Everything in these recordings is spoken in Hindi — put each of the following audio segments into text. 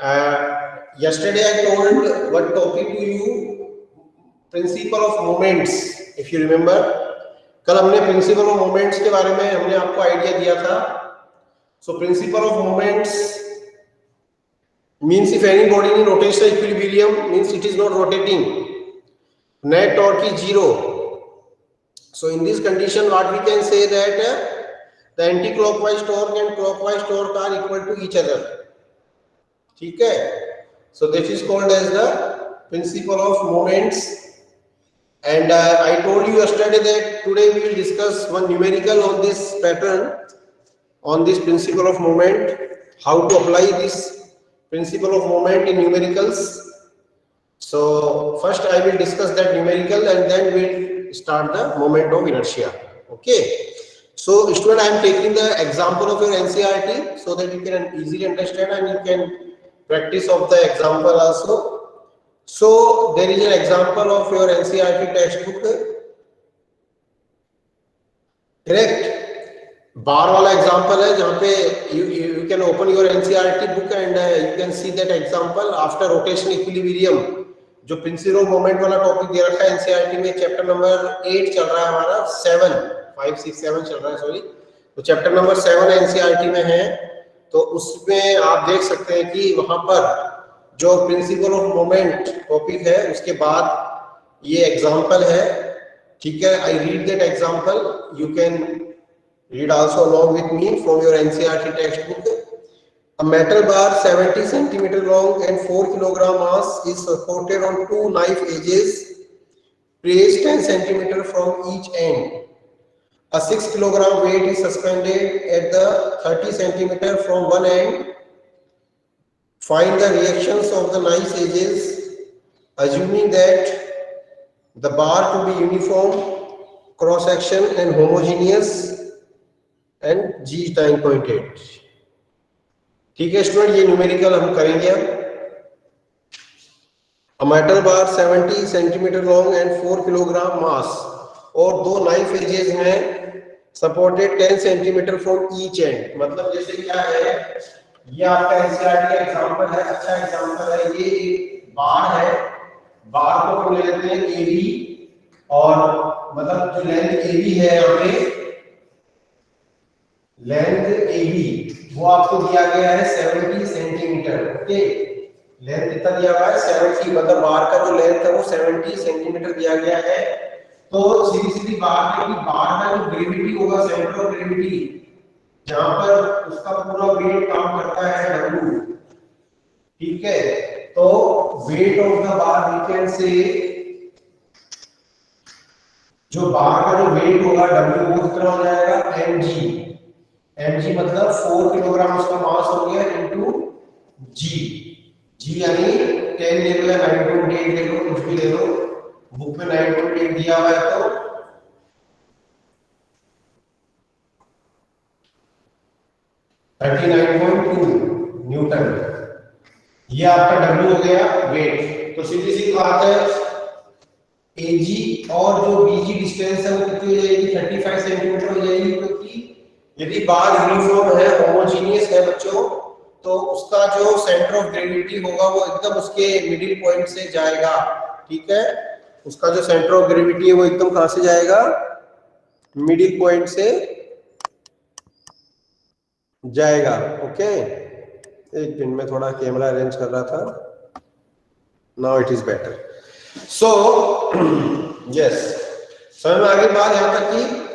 Yesterday I told one topic to you, principle of moments. If you remember, कल हमने principle of moments के बारे में हमने आपको आइडिया दिया था. So principle of moments means if any body in rotational equilibrium means it is not rotating, net torque is zero. So in this condition what we can say that the anti-clockwise torque and clockwise torque are equal to each other. ठीक है? So this is called as the principle of moments. And I told you yesterday that today we will discuss one numerical on this pattern, on this principle of moment, how to apply this principle of moment in numericals. So first I will discuss that numerical and then we will start the moment of inertia. Okay. So student, I am taking the example of your NCERT so that you can easily understand and you can practice of the example also. So there is an example of your NCERT textbook, correct? बार वाला एग्जाम्पल है जहाँ पे you can open your NCERT book and you can see that example after rotation equilibrium. जो प्रिंसिपल मोमेंट वाला टॉपिक दे रखा है NCERT में, चैप्टर नंबर 8 चल रहा है हमारा, 7 5 6 7 चल रहा है, सॉरी. तो चैप्टर नंबर 7 NCERT में है. तो उसमें आप देख सकते हैं कि वहां पर जो प्रिंसिपल ऑफ मोमेंट टॉपिक है उसके बाद ये एग्जांपल है. ठीक है, I read that example, you can read also along with me from your NCERT textbook. A metal bar 70 centimeter long and 4 kilogram mass is supported on two knife edges placed 10 centimeter from each end. A 6 kilogram weight is suspended at the 30 centimeter from one end. Find the reactions of the knife edges, assuming that the bar to be uniform cross section and homogeneous, and G is 9.8. ठीक है स्टूडेंट, ये न्यूमेरिकल हम करेंगे अब. A metal bar 70 centimeter long and 4 kilogram mass और दो नाइफ एजेस हैं supported 10 centimetre from each and. मतलब जैसे क्या है, ये आपका NCERT का एग्जांपल है, अच्छा एग्जांपल है. ये एक बार है, बार को हम ले लेते हैं AB और मतलब जो लेंथ AB है यहाँ पे, लेंथ AB वो आपको दिया गया है 70 सेंटीमीटर. ओके, लेंथ कितना दिया हुआ है 70, मतलब बार का जो लेंथ है वो 70 सेंटीमीटर दिया गया है. तो सीधी सीधी बात है कि बार का जो ग्रेविटी होगा, सेंटर ऑफ ग्रेविटी, जहां पर उसका पूरा वेट काम करता है W. ठीक है, तो weight of the bar we can say, जो बार का जो वेट होगा W वो कितना हो जाएगा mg. mg मतलब 4 किलोग्राम उसका मास हो गया इनटू g यानी 10 ले लो या 9.8 ले लो, कुछ भी ले लो, बुक में 9.8 दिया हुआ है तो 39.2 न्यूटन. ये आपका W हो गया वेट. तो सीधी सी बात है AG और जो BG डिस्टेंस है वो कितनी हो जाएगी, 35 सेंटीमीटर हो जाएगी. क्योंकि यदि बार यूनिफॉर्म है, होमोजेनियस है बच्चों, तो उसका जो सेंटर ऑफ ग्रेविटी होगा वो एकदम उसके मिडिल पॉइंट से जाएगा. ठीक है, उसका जो सेंटर ऑफ ग्रेविटी है वो एकदम कहां से जाएगा, मिडिल पॉइंट से जाएगा. ओके, एक मिनट में थोड़ा कैमरा अरेंज कर रहा था. Now it is better. So yes, समझ में आ गई बात यहां तक कि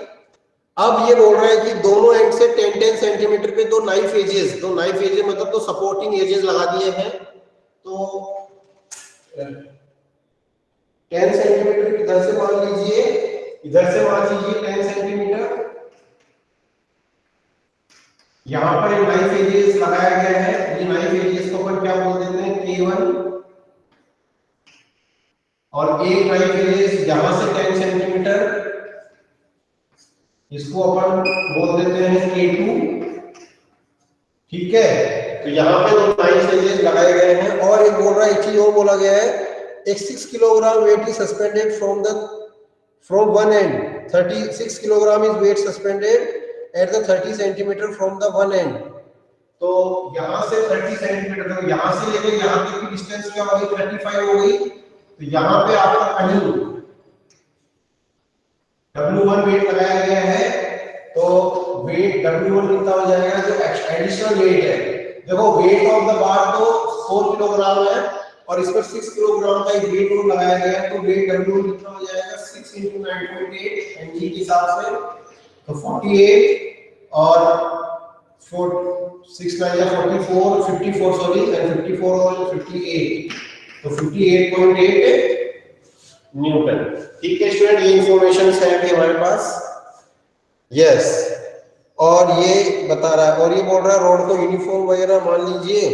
अब ये बोल रहे हैं कि दोनों एंड से 10-10 सेंटीमीटर पे दो नाइफ एजेस मतलब तो सपोर्टिंग एजेस लगा दिए हैं. तो 10 सेंटीमीटर इधर से मान लीजिए, इधर से मान लीजिए 10 सेंटीमीटर. यहां पर एक नाइफ एजेस लगाया गया है. ये नाइफ एजेस को अपन क्या बोल देते हैं, K1, और एक नाइफ एजेस यहां से 10 सेंटीमीटर, इसको अपन बोल देते हैं K2. ठीक है, तो यहाँ पे दो नाइफ एजेस लगाए गए हैं. और एक बोल रहा है, एक चीज और बोला गया है, एक 6 kilogram weight is suspended from one end. 36 kilogram is weight suspended at the 30 centimetre from the one end. तो यहां से 30 सेंटीमीटर, तो यहां से लेकर यहां तक की डिस्टेंस क्या होगी, 35 हो गई। तो यहां पे आपका कहीं W1 वेट लगाया गया है, तो वेट W1 कितना हो जाएगा, जो एडिशनल वेट है। देखो वेट ऑफ द बार तो 4 किलोग्राम है और इसमें 6 किलोग्राम का एक वेट और लगाया गया है, तो वेट W1 कितना हो जाएगा, 6 × 9.8 mg के हिसाब से, तो 48 और 6 9 44 54 सॉरी, 54 और 58, तो 58.8 न्यूटन। ठीक है स्टूडेंट, ये इंफॉर्मेशन है अभी हमारे पास। यस, और ये बता रहा है, और ये बोल रहा है रोड को यूनिफॉर्म वगैरह मान लीजिए,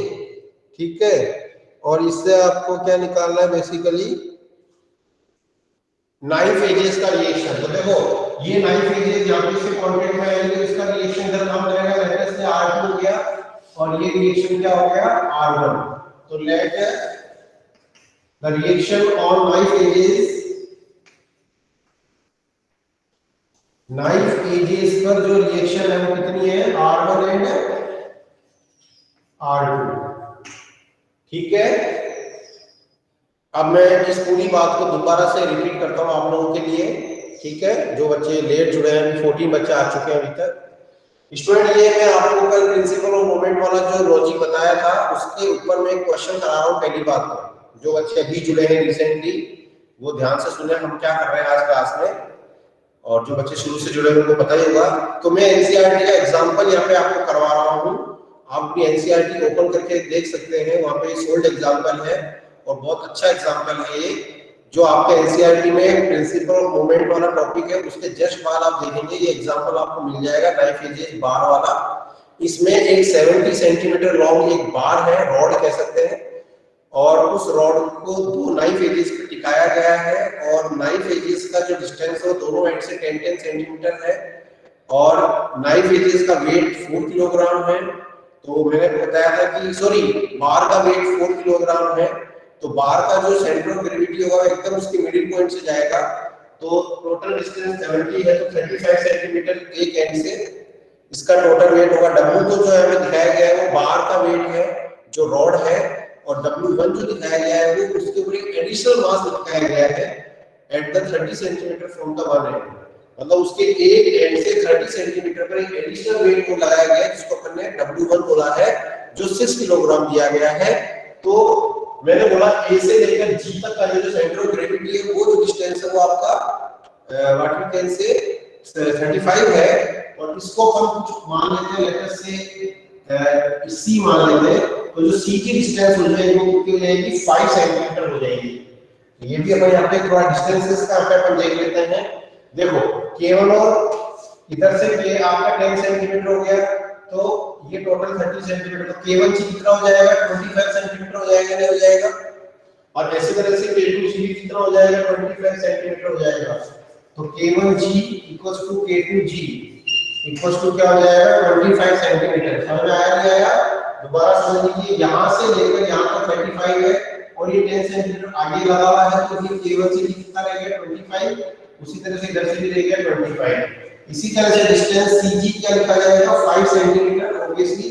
ठीक है। और इससे आपको क्या निकालना है, बेसिकली नाइफ एजेस का रिएक्शन। तो देखो ये नाइफ एजेस यहाँ पे से कांटेक्ट में आएंगे, तो इसका रिएक्शन इधर काम करेगा, लेट से R2 हो गया और ये रिएक्शन क्या हो गया, R1। तो let the reaction on knife edges, knife edges पर जो रिएक्शन है वो कितनी है, R1 एंड R2। ठीक है, अब मैं इस पूरी बात को दोबारा से रिपीट करता हूं आप लोगों के लिए, ठीक है, जो बच्चे लेट जुड़े हैं, 14 बच्चे आ चुके हैं अभी तक। स्टूडेंट ये मैं आपको कल प्रिंसिपल ऑफ मोमेंट वाला जो लॉजिक बताया था उसके ऊपर मैं एक क्वेश्चन करा रहा हूं। पहली बात तो जो बच्चे अभी जुड़े हैं रिसेंटली वो ध्यान से सुने हम क्या कर रहे हैं आज क्लास में, और जो बच्चे शुरू से जुड़े हैं उनको पता ही होगा। तो मैं एनसीईआरटी का एग्जांपल यहाँ पे आपको करवा रहा हूँ, आप अपनी एनसीईआरटी ओपन करके देख सकते हैं, वहाँ पे सोल्ड एग्जांपल है और बहुत अच्छा एग्जांपल है ये, जो आपके एनसीईआरटी में प्रिंसिपल ऑफ मोमेंट वाला टॉपिक है उसके जस्ट बाद आप देखेंगे ये एग्जांपल आपको मिल जाएगा, नाइफ एजेस बार वाला। इसमें एक 70 सेंटीमीटर लॉन्ग एक बार है, रॉड कह सकते हैं, और उस रॉड को दो नाइफ एजेस पे टिकाया गया है और नाइफ एजेस का जो डिस्टेंस है वो दोनों एंड से 10-10 सेंटीमीटर है और नाइफ एजेस का वेट 4 किलोग्राम है। तो मैंने बताया था कि सॉरी बार का वेट 4 किलोग्राम है, तो बार का जो सेंटर ऑफ ग्रेविटी होगा एकदम उसके मिडिल पॉइंट से जाएगा, तो टोटल डिस्टेंस 70 है, तो 35 सेंटीमीटर एक एंड से इसका टोटल वेट होगा। W तो जो हमें दिखाया गया है वो बार का वेट है जो रॉड है, और W1 जो दिखाया गया है वो उसके ऊपर एक एडिशनल मास दिखाया गया है eight the 30 centimetre from the one and, मतलब उसके एक एंड से 30 सेंटीमीटर पर एक एडिशनल वेट को लगाया गया है जिसको अपन ने W1 बोला है, जो 6 किलोग्राम दिया गया है। तो मैंने बोला A से लेकर G तक का जो सेंटर ऑफ ग्रेविटी है वो जो डिस्टेंस है वो आपका व्हाट वी कैन से 35 है, और इसको हम कुछ मान लेते हैं, लेटर से C मान लेते हैं, तो जो C की डिस्टेंस हो जाएगी वो कितनी हो जाएगी, 5 सेंटीमीटर हो जाएगी। ये भी अपन यहाँ पे थोड़ा डिस्टेंसेस का अपन देख लेते हैं। देखो केवल और इधर से के आपका 10 सेंटीमीटर हो गया, तो ये टोटल 30 सेंटीमीटर, तो केवल G कितना हो जाएगा, 25 सेंटीमीटर हो जाएगा, नहीं हो जाएगा। और ऐसे तरह से K2G भी कितना हो जाएगा, 25 सेंटीमीटर हो जाएगा। तो K1G equals to K2G equals to क्या हो जाएगा, 25 सेंटीमीटर। समझ में आया नहीं आया, दोबारा समझ लीजिए, यहाँ से लेकर यहाँ तक 35 है और ये 10 सेंटीमीटर आगे लगा हुआ है, तो ये K1 से कितना रहेगा, 25, उसी तरह से इधर से भी रहेगा 25। इसी तरह से डिस्टेंस CG क्या लिखा जाएगा, 5 सेंटीमीटर ऑब्वियसली,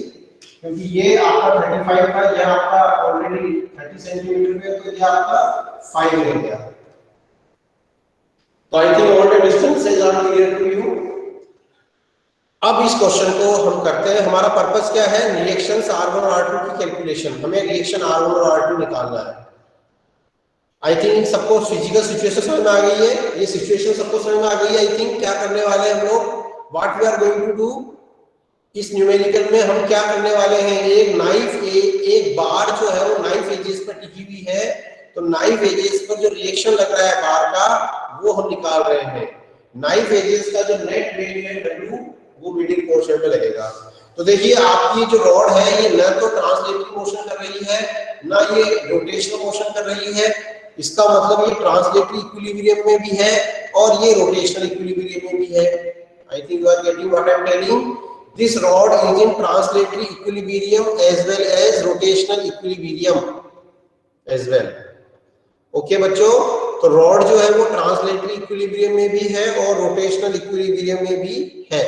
क्योंकि ये आपका 35 था, ये आपका ऑलरेडी 30 सेंटीमीटर है, तो ये आपका 5 हो गया। तो I think all the distances are clear to you. अब इस क्वेश्चन को हम करते हैं, हमारा पर्पस क्या है, रिएक्शंस R1 और R2 की कैलकुलेशन, हमें रिएक्शन R1 और R2 निकालना है। आई थिंक सबको फिजिकल सिचुएशन समझ में आ गई है, ये सिचुएशन सबको समझ में आ गई है। आई थिंक क्या करने वाले हैं हम लोग, what we are going to do, इस न्यूमेरिकल में हम क्या करने वाले हैं, एक नाइफ एक बार जो है वो नाइफ एजेस पर टिकी हुई है, तो नाइफ एजेस पर जो रिएक्शन लग रहा है बार का वो हम निकाल रहे हैं। नाइफ एजेस का जो नेट वेट है W वो मिडिल पोर्शन में लगेगा। तो देखिए आपकी जो रॉड है ये न तो ट्रांसलेटरी मोशन कर रही है ना ये रोटेशनल मोशन कर रही है, इसका मतलब ये ट्रांसलेटरी इक्विलिब्रियम में भी है और ये रोटेशनल इक्विलिब्रियम में भी है। I think you are getting what I am telling, this rod is in translatory equilibrium as well as rotational equilibrium as well. Okay बच्चों, तो रॉड जो है वो ट्रांसलेटरी इक्विलिब्रियम में भी है और रोटेशनल इक्विलिब्रियम में भी है।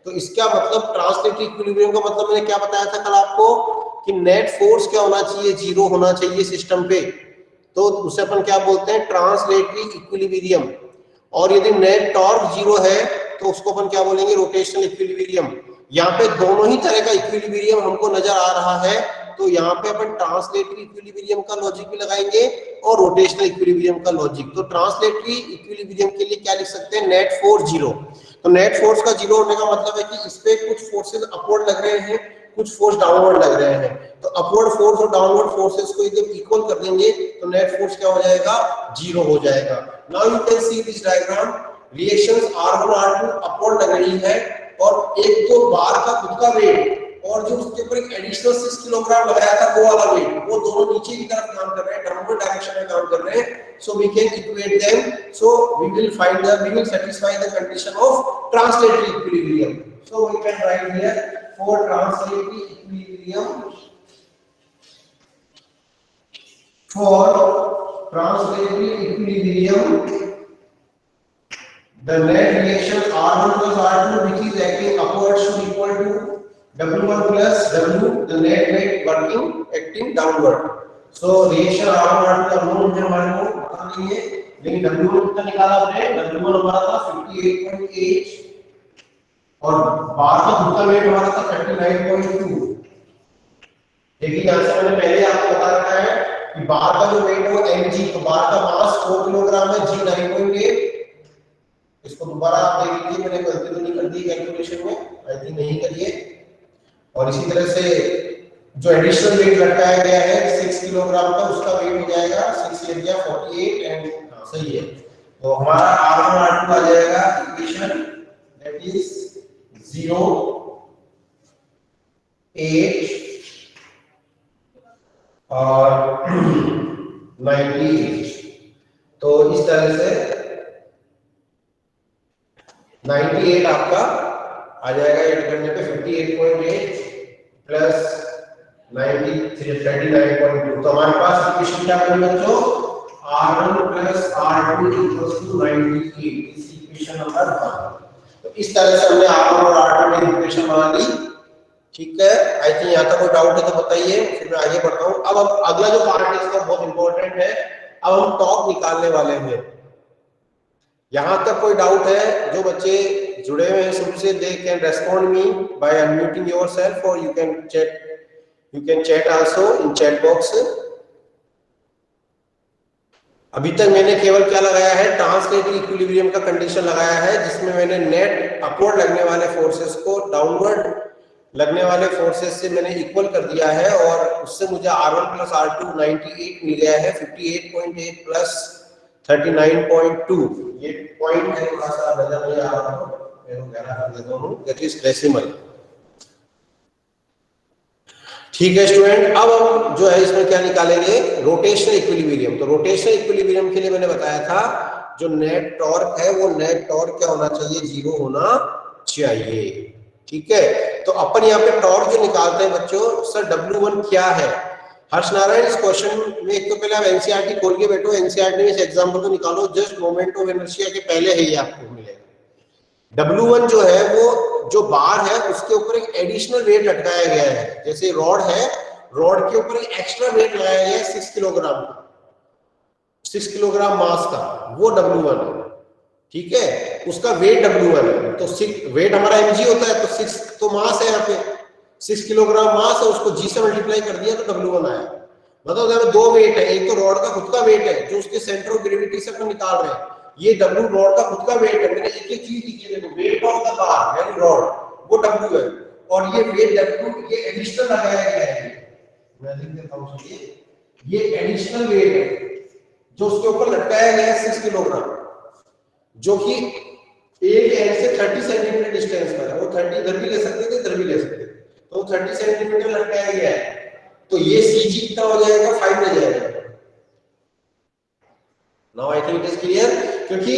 तो इसका मतलब ट्रांसलेटरी इक्विलिब्रियम का मतलब मैंने क्या बताया था कल आपको कि नेट फोर्स क्या होना चाहिए, जीरो होना चाहिए सिस्टम पे, तो उसे अपन क्या बोलते हैं, ट्रांसलेटरी इक्विलिब्रियम। और यदि नेट टॉर्क जीरो है तो उसको अपन क्या बोलेंगे, रोटेशनल इक्विलिब्रियम। यहाँ पे दोनों ही तरह का इक्विलिब्रियम हमको नजर आ रहा है, तो यहाँ पे अपन ट्रांसलेटरी इक्विलिब्रियम का लॉजिक भी लगाएंगे और रोटेशनल इक्विलिब्रियम का लॉजिक। तो ट्रांसलेटरी इक्विलिब्रियम के लिए क्या लिख सकते हैं, नेट फोर्स जीरो। तो नेट फोर्स का जीरो होने का मतलब है कि इस पे कुछ फोर्सेस अपवर्ड लग रहे हैं, कुछ फोर्स डाउनवर्ड लग रहे हैं। तो अपवर्ड फोर्स और डाउनवर्ड फोर्सेस को यदि इक्वल कर देंगे तो नेट फोर्स क्या हो जाएगा, जीरो हो जाएगा। Now you can see this diagram, reactions R1 R2 upward लग रही है और एक तो बार का खुद का वेट और जो उसके ऊपर एक एडिशनल 6 किलोग्राम लगाया था वो वाला वेट, वो दोनों नीचे की तरफ काम कर रहे हैं, डाउनवर्ड डायरेक्शन में काम कर रहे हैं। So we can equate them, so we will satisfy the condition of translatory equilibrium. So we can write here for translatory equilibrium, the net reaction R1 plus R2 which is acting upwards should equal to W1 plus W, the net weight working acting downward. So reaction R1 R2 का नोन है हमारे को पता नहीं है, लेकिन W1 कितना निकाला आपने, W1 हमारा था 58.8 और बार का खुद का वेट हमारा था 39.2। देखिए यहाँ से मैंने पहले आपको बता रखा है कि बार का जो वेट है वो mg, तो बार का मास 4 किलोग्राम है, g 9.8। इसको दोबारा आप देख लीजिए, मैंने गलती तो नहीं कर दी कैलकुलेशन में, आई थिंक नहीं करिए। और इसी तरह से जो एडिशनल वेट लटकाया गया है 6 किलोग्राम का, उसका वेट हो जाएगा 6 एरिया 48 एंड सही है। तो हमारा R1 R2 आ जाएगा इक्वेशन दैट इज 0 8 और 98। तो इस तरह से 98 आपका आ जाएगा, ऐड करने पे 58.8 प्लस 39.2। तो हमारे पास इक्वेशन क्या बनी बच्चों, R1 plus R2 equals to 98, इस इक्वेशन नंबर 1। तो इस तरह से हमने R1 और R2 की इक्वेशन बना ली, ठीक है। आई थिंक यहाँ तक कोई डाउट है तो बताइए, फिर मैं आगे बढ़ता हूँ। अब अगला जो पार्ट है इसका बहुत इंपॉर्टेंट है, अब हम टॉर्क निकालने वाले हैं। यहां तक कोई डाउट है, जो बच्चे जुड़े हुए हैं शुरू से, they can respond me by unmuting yourself और you can chat also in chat box. अभी तक मैंने केवल क्या लगाया है, ट्रांसलेटरी इक्विलिब्रियम का कंडीशन लगाया है, जिसमें मैंने नेट अपवर्ड लगने वाले फोर्सेस को डाउनवर्ड लगने वाले फोर्सेस से मैंने इक्वल कर दिया है और उससे मुझे R1 प्लस R2 98 मिल गया है, 58.8 प्लस 39.2। ये पॉइंट है, थोड़ा सा नजर नहीं आ रहा है, मैं गहरा कर देता हूं, दैट इज डेसिमल। ठीक है स्टूडेंट, अब हम जो है इसमें क्या निकालेंगे, रोटेशनल इक्विलिब्रियम। तो रोटेशनल इक्विलिब्रियम के लिए मैंने बताया था जो नेट टॉर्क है वो नेट टॉर्क क्या होना चाहिए, जीरो होना चाहिए, ठीक है। तो अपन यहाँ पे टॉर्क जो निकालते हैं बच्चों, सर W1 क्या है। हर्ष नारायण, इस क्वेश्चन में एक तो पहले आप एनसीईआरटी खोल के बैठो, एनसीईआरटी में इस एग्जांपल को निकालो, जस्ट मोमेंट ऑफ इनर्शिया के पहले है ये आपको मिलेगा। W1 जो है वो जो बार है उसके ऊपर एक एडिशनल वेट लटकाया गया है, जैसे रॉड है, रॉड के ऊपर एक एक्स्ट्रा वेट लगाया गया है 6 किलोग्राम, 6 किलोग्राम मास का, वो W1 है, ठीक है। उसका वेट W1 है, तो वेट हमारा mg होता है, तो 6 तो मास है, यहाँ पे 6 किलोग्राम मास है, उसको g से मल्टीप्लाई कर दिया तो W1 आया। मतलब यहाँ दो वेट है, एक तो रॉड का खुद का वेट है जो उसके सेंटर ऑफ ग्रेविटी से अपन निकाल रहे हैं, ये W रॉड का खुद का वेट है। मैंने एक एक चीज लिखी है, देखो वेट ऑफ द बार यानी रॉड वो W है, और ये वेट W ये एडिशनल लगाया गया है, मैं लिख देता हूं, ये एडिशनल वेट है जो उसके ऊपर लटकाया गया है 6 किलोग्राम, जो कि एक एंड से 30 सेंटीमीटर डिस्टेंस पर है। वो 30 इधर भी ले सकते थे, इधर भी ले सकते थे, तो 30 सेंटीमीटर लटकाया गया है। तो ये CG कितना हो जाएगा, 5 हो जाएगा। Now I think it is clear, क्योंकि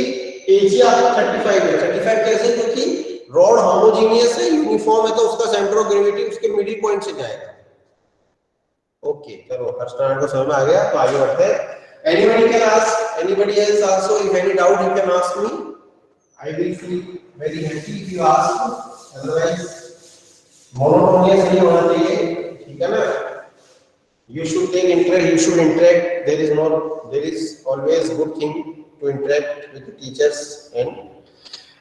AG आपका 35 है। 35 कैसे, क्योंकि रॉड होमोजेनियस है, यूनिफॉर्म है, तो उसका सेंटर ऑफ ग्रेविटी उसके मिडिल पॉइंट से जाएगा। ओके, चलो फर्स्ट राउंड को समझ में आ गया, तो आगे बढ़ते हैं। Anybody can ask, anybody else also, if any doubt you can ask me. I will feel very happy if you ask. Otherwise monotonous नहीं होना चाहिए, ठीक है ना। You should take interest, you should interact. There is always good thing to interact with the teachers. And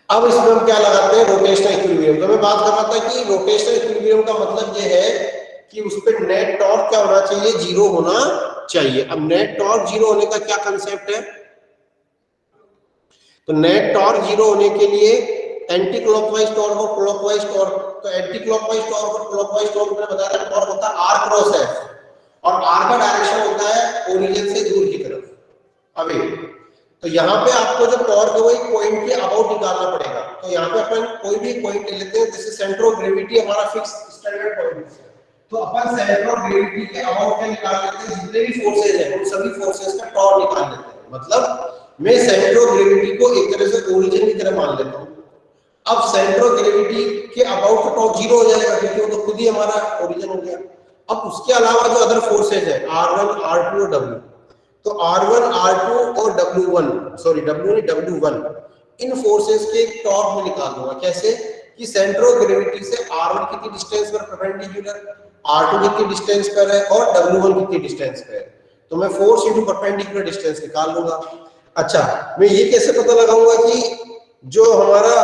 अब इसमें हम क्या लगाते हैं, रोटेशनल इक्विलिब्रियम। तो मैं बात कर रहा था कि रोटेशनल इक्विलिब्रियम का मतलब ये है कि उस पर नेट टॉर्क क्या होना चाहिए, जीरो होना चाहिए। अब नेट टॉर्क जीरो होने का क्या कंसेप्ट है, तो नेट टॉर्क जीरो होने के लिए एंटी क्लॉकवाइज टॉर्क और क्लॉकवाइज टॉर्क, तो एंटी क्लॉकवाइज टॉर्क और क्लॉकवाइज टॉर्क मैंने बताया टॉर्क होता है आर क्रॉस एफ, और आर का डायरेक्शन होता है ओरिजिन से दूर की तरफ अवे। तो यहाँ पे आपको जो टॉर्क है वो एक पॉइंट के अबाउट निकालना पड़ेगा। तो यहाँ पे अपन कोई भी पॉइंट ले लेते हैं, जैसे सेंटर ऑफ ग्रेविटी हमारा फिक्स स्टैंडर्ड पॉइंट है, तो अपन सेंटर ऑफ ग्रेविटी के अबाउट क्या निकाल लेते हैं, जितने भी फोर्सेज हैं उन सभी फोर्सेज का टॉर्क निकाल लेते हैं। मतलब मैं सेंटर ऑफ ग्रेविटी को एक तरह से ओरिजिन की तरह मान लेता हूँ। अब सेंटर ऑफ ग्रेविटी के अबाउट का टॉर्क जीरो हो जाएगा क्योंकि वो तो खुद ही हमारा ओरिजिन हो गया। अब उसके अलावा जो अदर फोर्सेज है R1, R2 और W, तो R1, R2 और W1, सॉरी W1, इन फोर्सेज के टॉर्क में निकाल दूंगा। कैसे कि सेंटर ऑफ ग्रेविटी से R1 कितनी डिस्टेंस पर परपेंडिकुलर, R2 कितनी डिस्टेंस पर है और W1 कितनी डिस्टेंस पर है, तो मैं फोर्स इनटू परपेंडिकुलर डिस्टेंस निकाल लूंगा। अच्छा, मैं ये कैसे पता लगाऊंगा कि जो हमारा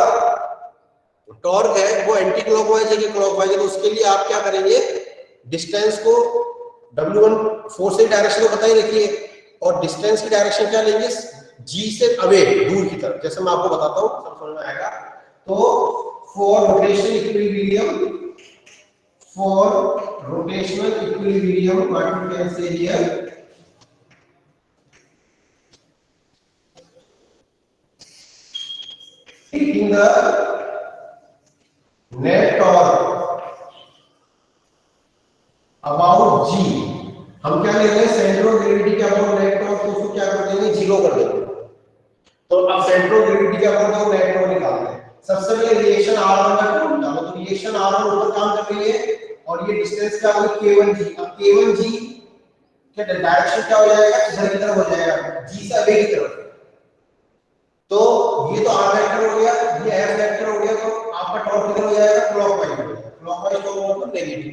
टॉर्क है वो एंटी क्लॉकवाइज है कि क्लॉकवाइज है, तो उसके लिए आप क्या करेंगे, डिस्टेंस को W1 फोर्स से डायरेक्शन को बताई रखिए, और डिस्टेंस की डायरेक्शन क्या लेंगे, G से अवे दूर की तरफ, जैसे मैं आपको बताता हूं सब समझ में आएगा। तो for rotational equilibrium what you can say here, taking the net torque about G, हम क्या ले रहे हैं, सेंटर ऑफ ग्रेविटी के अबाउट नेट टॉर्क, तो उसको क्या कर देंगे, जीरो कर देंगे। तो अब सेंटर ऑफ ग्रेविटी के अबाउट नेट टॉर्क निकालते हैं। सबसे पहले रिएक्शन R1 का टॉर्क निकालो, तो रिएक्शन R1 ऊपर काम कर रही है और ये डिस्टेंस क्या होगी K1G। अब K1G के डायरेक्शन क्या हो जाएगा, इधर की तरफ हो जाएगा, G से अवे की तरफ। तो ये तो R वेक्टर हो गया, ये F वेक्टर हो गया, तो आपका टॉर्क किधर हो जाएगा, क्लॉकवाइज हो जाएगा। क्लॉकवाइज टॉर्क मतलब नेगेटिव,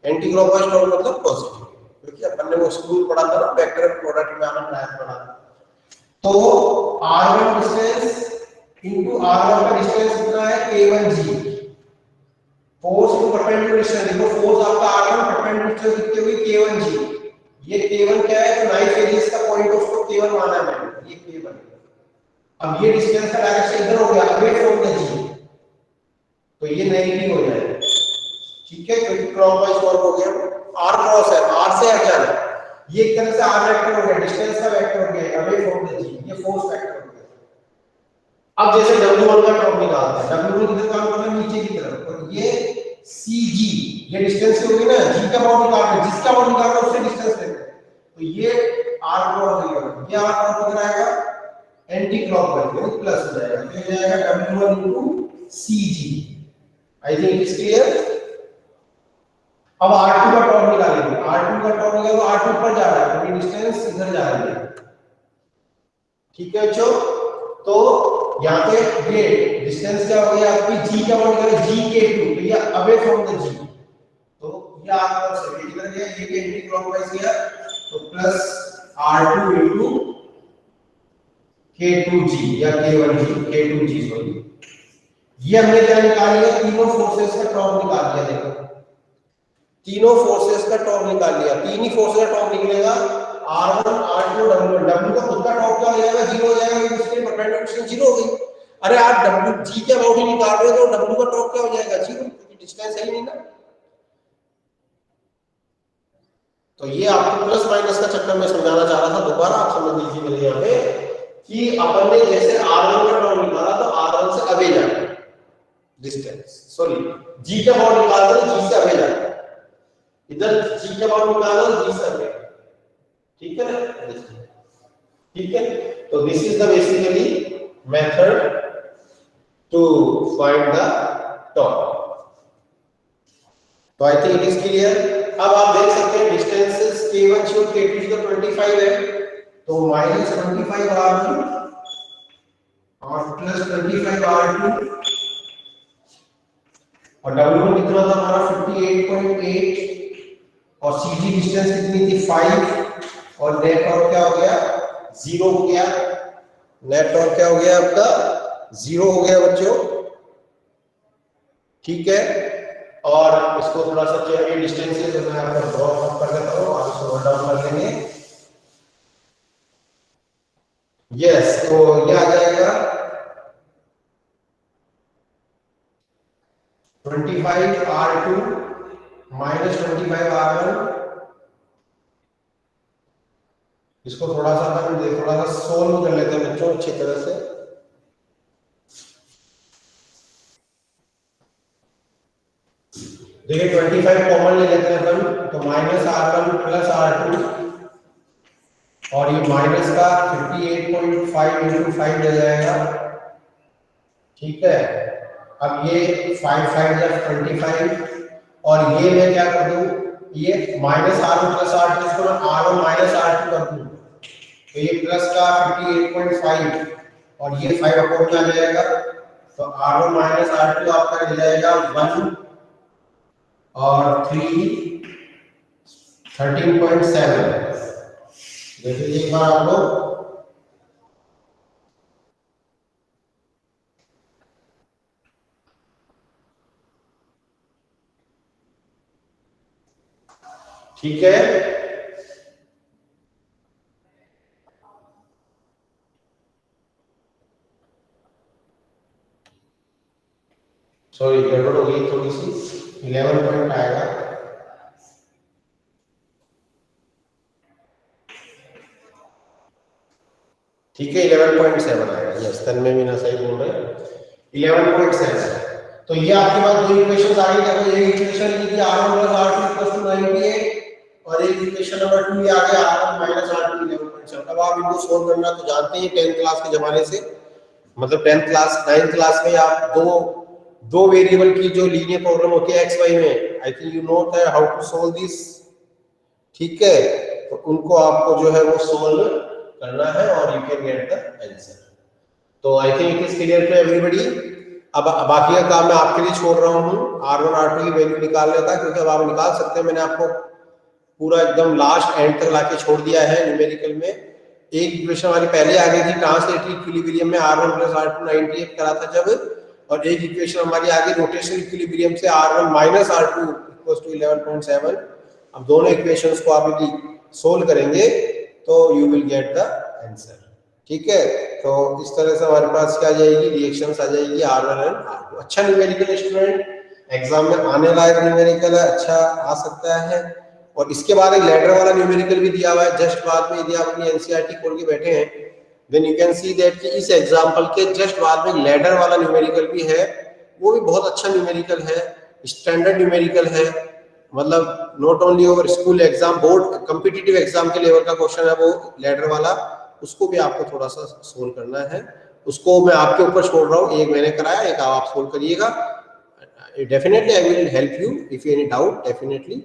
एंटी क्लॉकवाइज टॉर्क मतलब पॉजिटिव, क्योंकि अपन ने वो स्कूल पढ़ा था ना, वेक्टर प्रोडक्ट में हमने मैथ पढ़ा था। तो R1 डिस्टेंस इनटू R1 का डिस्टेंस कितना है, K1G, force to perpendicular distance, देखो फोर्स आपका R1 परपेंडिकुलर डिस्टेंस कितनी हुई, K1G। ये K1 क्या है, तो नाइफ एरिस का पॉइंट उसको K1 माना है मैंने, ये K1। अब ये डिस्टेंस का डायरेक्शन इधर हो गया, अवे फ्रॉम द G, तो ये नेगेटिव हो जाएगा, ठीक है, क्योंकि क्लॉकवाइज टॉर्क हो गया, R क्रॉस है, R से F जाना है, ये एक तरह से R वेक्टर हो गया, डिस्टेंस का वेक्टर हो गया, अवे फ्रॉम द G, ये फोर्स वेक्टर हो गया। अब जैसे W1 का टॉर्क निकालते हैं, W1 किधर काम कर रहा है, नीचे की तरफ, और ये CG, ये डिस्टेंस होगी ना, G का अबाउट निकाल रहे हैं, जिसका अबाउट निकाल रहे हैं उससे डिस्टेंस लेते हैं, तो ये R क्रॉस हो गया, ये R क्रॉस किधर आएगा, एंटी क्लॉकवाइज प्लस हो जाएगा, तो हो जाएगा W1 into CG। I think it is clear. अब R2 का टॉर्क निकालेंगे, R2 का टॉर्क निकालो, तो R2 ऊपर जा रहा है क्योंकि डिस्टेंस इधर जा रही है, ठीक है बच्चों। तो यहाँ पे ये डिस्टेंस क्या हो गया आपकी, G का मान निकालो, GK2, तो ये अवे फ्रॉम द G, तो ये आपका से किधर गया, ये एंटी क्लॉकवाइज गया, तो प्लस R2 into K2G या K1G, K2G सॉरी। ये हमने क्या निकाल लिया, तीनों फोर्सेस का टॉर्क निकाल लिया, देखो तीनों फोर्सेस का टॉर्क निकाल लिया, तीन ही फोर्सेस का टॉर्क निकलेगा, R1, R2, W1। W का खुद का टॉर्क क्या हो जाएगा, जीरो हो जाएगा, क्योंकि उसके परपेंडिकुलर डिस्टेंस जीरो हो गई। अरे आप WG के अबाउट ही निकाल रहे हो, तो W का टॉर्क क्या हो जाएगा, जीरो, क्योंकि डिस्टेंस है ही नहीं ना। तो ये आपको प्लस माइनस का चक्कर में समझाना चाह रहा था, दोबारा आप समझ लीजिए मेरे यहाँ पे कि अपन ने जैसे R1 का टॉर्क निकाला तो R1 से अवे जाना डिस्टेंस, सॉरी G का अबाउट निकालते हैं, G से अवे जाना, इधर G का अबाउट निकाला G से अवे, ठीक है ना, ठीक है। तो this is the basically method to find the torque. तो I think it is clear. अब आप देख सकते हैं डिस्टेंसेस K1 और K2 तो 25 है, तो -25 R1 और +25 R2 और W1 कितना था हमारा 58.8 और CG डिस्टेंस कितनी थी 5 और नेट टॉर्क क्या हो गया 0 हो गया। नेट टॉर्क क्या हो गया आपका 0 हो गया बच्चों, ठीक है। और इसको थोड़ा सा चेयर डिस्टेंस है तो मैं आपको ड्रॉ कर देता हूँ, आप इसको नोट डाउन कर लेंगे। यस, तो ये आ जाएगा 25R2 माइनस 25R1। इसको थोड़ा सा थोड़ा सा सोल्व कर लेते हैं बच्चों अच्छी तरह से। देखिए 25 कॉमन ले लेते हैं अपन, तो -R1 प्लस R2 और ये माइनस का 58.5 इंटू 5 दे जाएगा, ठीक है। अब ये 5 5 या 25 और ये मैं क्या कर दूं, ये -R1 प्लस R2 इसको मैं R1 माइनस R2 कर दूं, तो ये प्लस का 58.5 और ये 5 अपॉन में आ जाएगा, तो R1 माइनस R2 आपका मिल जाएगा 1 और 3 13.7। देखिए एक बार आप लोग, ठीक है। सॉरी गड़बड़ हो गई थोड़ी सी, 11 पॉइंट आएगा, ठीक है 11.7 आएगा। यस, तन्मय भी ना सही बोल रहे हैं 11.7। तो ये आपके पास दो इक्वेशंस आ गई। देखो एक इक्वेशन ये थी R1 + R2 = 98 और एक इक्वेशन नंबर 2 ये आ गया R1 - R2 11.7। अब आप इनको सोल्व करना तो जानते हैं 10th क्लास के जमाने से, मतलब 10th क्लास 9th क्लास में आप दो वेरिएबल की जो लीनियर प्रॉब्लम होती है एक्स वाई में, I think you know that how to solve this, ठीक है। तो उनको आपको जो है वो सोल्व करना है और you can get the answer. तो I think it is clear to everybody. अब बाकी का काम मैं आपके लिए छोड़ रहा हूँ, R1 R2 की वैल्यू निकालने का, क्योंकि अब आप निकाल सकते हैं। मैंने आपको पूरा एकदम लास्ट एंड तक लाके छोड़ दिया है न्यूमेरिकल में। एक इक्वेशन हमारी पहले आ गई थी ट्रांसलेटरी इक्विलिब्रियम में R1 + R2 98 करा था जब, और एक इक्वेशन हमारी आ गई रोटेशनल इक्विलिब्रियम से R1 - R2 = 11.7। अब दोनों इक्वेशंस को आप यदि सोल्व करेंगे तो you will get the answer, ठीक है। तो इस तरह से हमारे पास क्या आ जाएगी, रिएक्शंस आ जाएगी R1 और R2। अच्छा न्यूमेरिकल स्टूडेंट, एग्जाम में आने लायक न्यूमेरिकल है, अच्छा आ सकता है। और इसके बाद एक लैडर वाला न्यूमेरिकल भी दिया हुआ है जस्ट बाद में। यदि आप अपनी एनसीईआरटी खोल के बैठे हैं then you can see that कि इस एग्जांपल के जस्ट बाद में लैडर वाला न्यूमेरिकल भी है, वो भी बहुत अच्छा न्यूमेरिकल है, स्टैंडर्ड न्यूमेरिकल है। मतलब not only over school exam, board competitive exam के लेवल का क्वेश्चन है वो लैडर वाला, उसको भी आपको थोड़ा सा सोल्व करना है। उसको मैं आपके ऊपर छोड़ रहा हूँ, एक मैंने कराया, एक आप सोल्व करिएगा। Definitely I will help you if any doubt, definitely.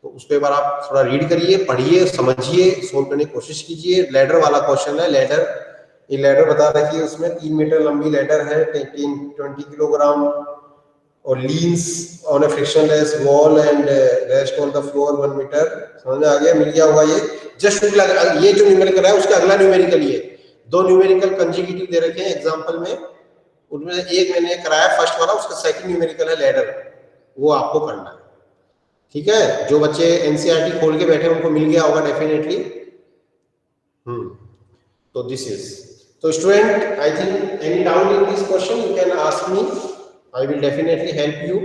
तो उस पर एक बार आप थोड़ा रीड करिए, पढ़िए, समझिए, सोल्व करने की कोशिश कीजिए। लैडर वाला क्वेश्चन है, लैडर, ये लैडर बता रखिए उसमें 3 मीटर लंबी लैडर है, 20 किलोग्राम और leans on a frictionless wall and rest on the floor 1 metre. समझ में आ गया, मिल गया होगा ये। जस्ट ये जो न्यूमेरिकल है उसका अगला न्यूमेरिकल, ये दो न्यूमेरिकल कंसेक्यूटिव दे रखे हैं एग्जांपल में, उनमें एक मैंने कराया फर्स्ट वाला, उसका सेकंड न्यूमेरिकल है लैडर, वो आपको करना है, ठीक है। जो बच्चे एनसीईआरटी खोल के बैठे उनको मिल गया होगा डेफिनेटली। तो दिस इज, तो student I think any doubt in this question you can ask me, I will definitely help you.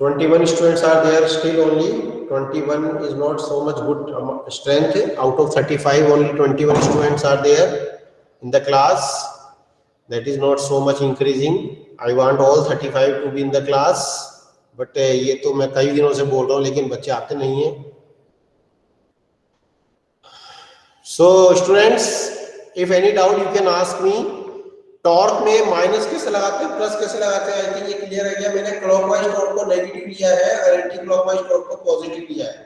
21 students are there still only. 21 is not so much good strength. Out of 35, only 21 students are there in the class. That is not so much increasing. I want all 35 to be in the class. But ये तो मैं कई दिनों से बोल रहा हूँ लेकिन बच्चे आते नहीं हैं. So students, if any doubt you can ask me. Torque में माइनस कैसे लगाते हैं, प्लस कैसे लगाते हैं, आई थिंक ये क्लियर है गया। मैंने क्लॉकवाइज टॉर्क को नेगेटिव लिया है और एंटी क्लॉकवाइज टॉर्क को पॉजिटिव लिया है।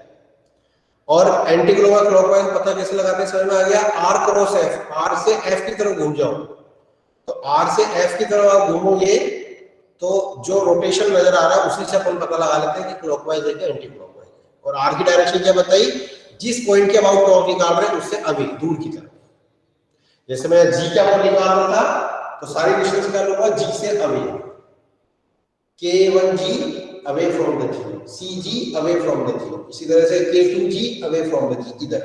और एंटी क्लॉकवाइज पता कैसे लगाते हैं, समझ में आ गया। आर क्रॉस एफ, आर से एफ की तरफ घूम जाओ, तो आर से एफ की तरफ आप घूमोगे तो जो रोटेशन नजर आ रहा है उसी से अपन पता लगा लेते हैं कि क्लॉकवाइज है कि एंटी क्लॉकवाइज है। और आर की डायरेक्शन क्या बताई, जिस पॉइंट के अबाउट टॉर्क निकाल रहे हैं उससे अभी दूर की तरफ। जैसे मैं जी क्या वो निकाल रहा था तो सारी डिस्टेंस क्या लूंगा, जी से away, k1g away from the G, cg away from the G, इसी तरह से k2g अवे फ्रॉम द जी इधर।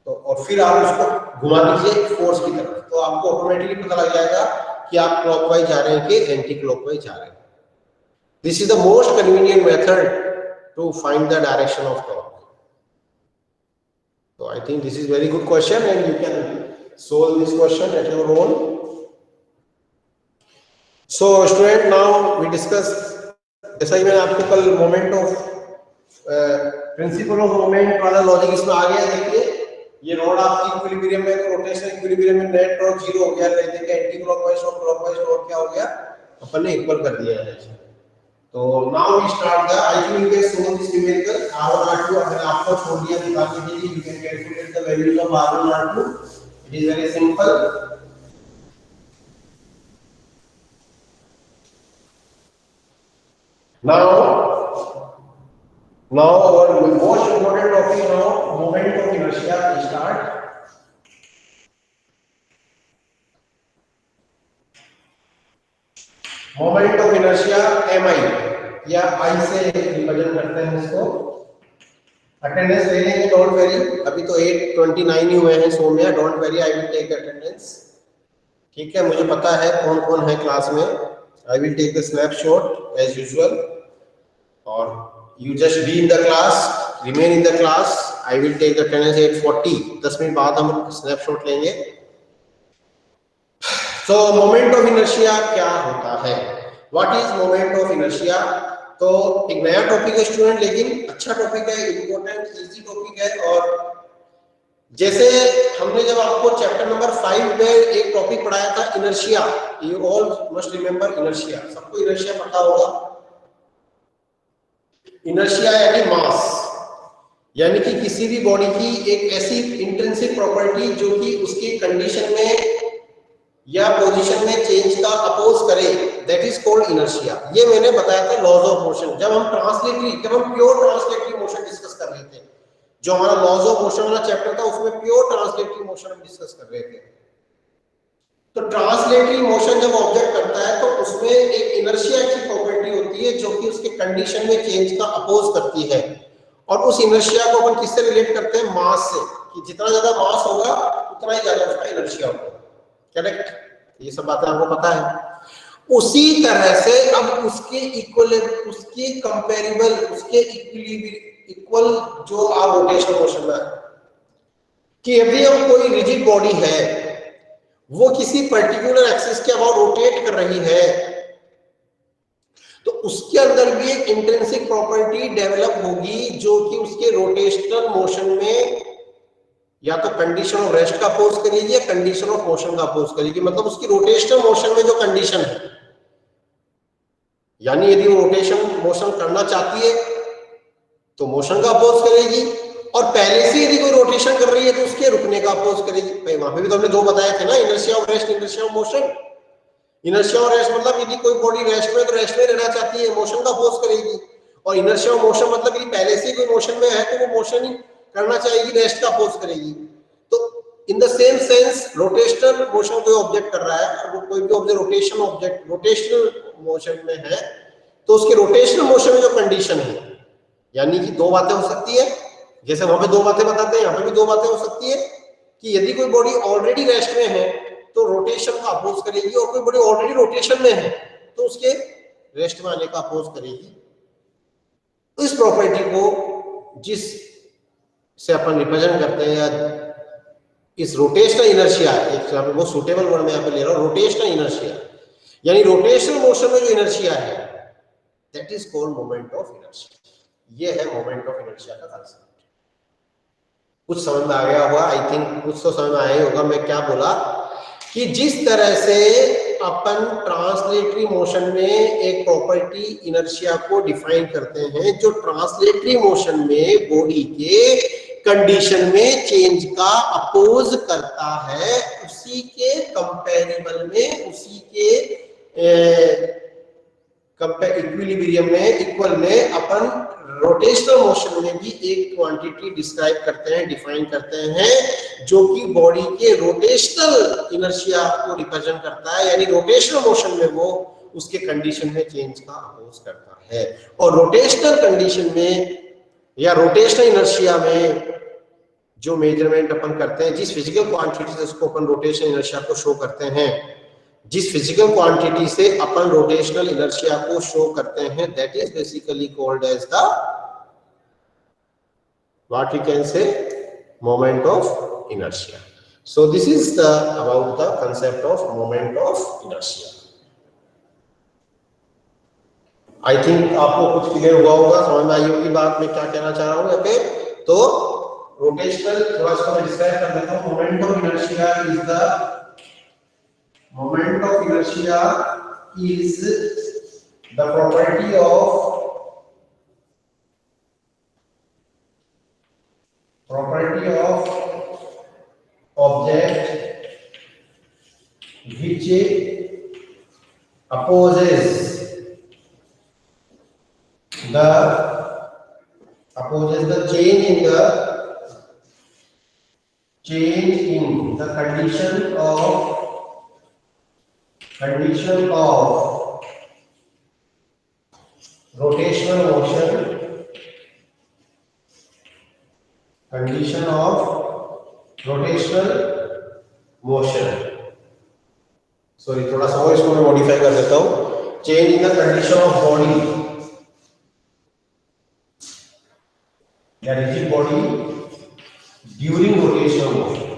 तो और फिर आप उसको घुमा दीजिए फोर्स की तरफ, तो आपको ऑटोमेटिकली पता लग जाएगा कि आप क्लॉकवाइज जा रहे हैं कि एंटी क्लॉकवाइज जा रहे हैं। This is the most convenient method to find the direction of torque. So I think this is very good question and you can solve this question at your own. So student, now we discuss, जैसा ही मैंने आपको कल moment of principle of moment वाला लॉजिक इसमें आ गया। देखिए ये रॉड आपकी इक्विलिब्रियम में, तो रोटेशन इक्विलिब्रियम में नेट टॉर्क 0 हो गया, देखिए एंटी क्लॉकवाइज और क्लॉकवाइज टॉर्क क्या हो गया, अपन ने इक्वल कर दिया है। तो now we start the, I think you can solve this numerical r1 r2। अगर आपको छोड़ दिया निकालने के लिए, you can calculate the values of r1 r2। It is very simple. now our most important topic now, moment of inertia start। Moment of inertia mi या I से रिप्रेजेंट करते हैं इसको। अटेंडेंस ले लेंगे, डोंट वेरी, अभी तो 8:29 ही हुए हैं Saumya, don't worry, I will take attendance. ठीक है, मुझे पता है कौन कौन है क्लास में। I will take the snapshot as usual और you just be in the class, remain in the class. I will take the attendance 8:40, 10 minute बाद हम स्नैपशॉट लेंगे। तो मोमेंट ऑफ इनर्शिया क्या होता है, what is moment of inertia? तो एक नया टॉपिक है स्टूडेंट, लेकिन अच्छा टॉपिक है, इंपॉर्टेंट इजी टॉपिक है। और जैसे हमने जब आपको चैप्टर नंबर 5 में एक टॉपिक पढ़ाया था inertia, you all must remember inertia, सबको इनर्शिया पता होगा। इनर्शिया यानी मास, यानी कि किसी भी बॉडी की एक ऐसी इंट्रिंसिक प्रॉपर्टी जो कि उसकी कंडीशन में या पोजीशन में चेंज का अपोज करे, दैट इज कॉल्ड इनर्शिया। ये मैंने बताया था लॉज ऑफ मोशन, जब हम प्योर ट्रांसलेटरी मोशन डिस्कस कर रहे थे। जो हमारा लॉज ऑफ मोशन वाला चैप्टर था उसमें प्योर ट्रांसलेटरी मोशन हम डिस्कस कर रहे थे। तो ट्रांसलेटरी मोशन जब ऑब्जेक्ट करता है तो उसमें एक इनर्शिया की प्रॉपर्टी होती है जो कि उसके कंडीशन में चेंज का अपोज करती है। और उस इनर्शिया को अपन किससे रिलेट करते हैं? मास से, कि जितना ज्यादा मास होगा उतना ही ज्यादा उसका इनर्शिया होगा। करेक्ट, ये सब बातें आपको पता है। उसी तरह से अब उसके इक्वल, उसके कंपैरेबल, उसके इक्वल जो आप रोटेशनल मोशन में, कि यदि हम कोई रिजिड बॉडी है वो किसी पर्टिकुलर एक्सिस के अबाउट रोटेट कर रही है, तो उसके अंदर भी एक इंट्रिंसिक प्रॉपर्टी डेवलप होगी जो कि उसके रोटेशनल मोशन में या तो कंडीशन ऑफ रेस्ट का अपोज करेगी या कंडीशन ऑफ मोशन का अपोज करेगी। मतलब उसकी रोटेशनल मोशन में जो कंडीशन है, यानी यदि वो रोटेशन मोशन करना चाहती है तो मोशन का अपोज करेगी, और पहले से यदि कोई रोटेशन कर रही है तो उसके रुकने का अपोज करेगी। भाई वहां पे भी तो हमने दो बताए थे ना, inertia of rest, inertia of motion. Inertia of rest मतलब यदि कोई बॉडी रेस्ट में तो रेस्ट में रहना चाहती है, मोशन का अपोज करेगी। और इनर्शिया ऑफ मोशन मतलब यदि पहले से कोई मोशन में है तो वो मोशन ही करना चाहेगी, रेस्ट का अपोज करेगी। तो in the same sense rotational motion कोई ऑब्जेक्ट कर रहा है, और कोई भी object rotation object rotational motion में है, तो उसके रोटेशनल मोशन में जो कंडीशन है, यानी कि दो बातें हो सकती है, जैसे वहां पे दो बातें बताते हैं, यहाँ पे भी दो बातें हो सकती है, कि यदि कोई बॉडी ऑलरेडी रेस्ट में है तो रोटेशन का अपोज करेगी, और कोई बॉडी ऑलरेडी रोटेशन में है तो उसके रेस्ट में आने का अपोज करेगी। तो इस प्रॉपर्टी को जिस से अपन रिप्रेजेंट करते हैं, या इस रोटेशनल इनर्शिया, एक वो सूटेबल वर्ड में यहाँ पे ले रहा हूँ, रोटेशनल इनर्शिया, यानी रोटेशनल मोशन में जो इनर्शिया है, that is called moment of inertia. ये है मोमेंट ऑफ इनर्शिया का कांसेप्ट। कुछ समझ में आ गया होगा, आई थिंक कुछ तो समझ में आया होगा मैं क्या बोला, कि जिस तरह से अपन ट्रांसलेटरी मोशन में एक प्रॉपर्टी इनर्शिया को डिफाइन करते हैं, जो ट्रांसलेटरी मोशन में बॉडी के कंडीशन में चेंज का अपोज करता है, उसी के कंपैरेबल में, उसी के कंपेयर इक्विलिब्रियम में इक्वल में अपन रोटेशनल मोशन में भी एक क्वांटिटी डिस्क्राइब करते हैं, डिफाइन करते हैं, जो कि बॉडी के रोटेशनल इनर्शिया को रिप्रेजेंट करता है, यानी रोटेशनल मोशन में वो उसके कंडीशन में चेंज का अपोज करता है। और रोटेशनल कंडीशन में या रोटेशनल इनर्शिया में जो मेजरमेंट अपन करते हैं, जिस फिजिकल क्वांटिटी से उसको अपन रोटेशनल इनर्शिया को शो करते हैं, जिस फिजिकल क्वांटिटी से अपन रोटेशनल इनर्शिया को शो करते हैं, that is basically called as the what we can say moment of inertia. So this is the about the concept of moment of inertia. I think आपको कुछ क्लियर हुआ होगा, समझ में आई होगी बात मैं क्या कहना चाह रहा हूं यहाँ पे। तो रोटेशनल थोड़ा सा मैं डिस्क्राइब कर देता हूं। Moment of inertia is the moment of inertia is the property of object which opposes the change in the condition of rotational motion, sorry थोड़ा सा और इसको मैं मॉडिफाई कर देता हूं। Change in the condition of body या rigid body during rotational motion.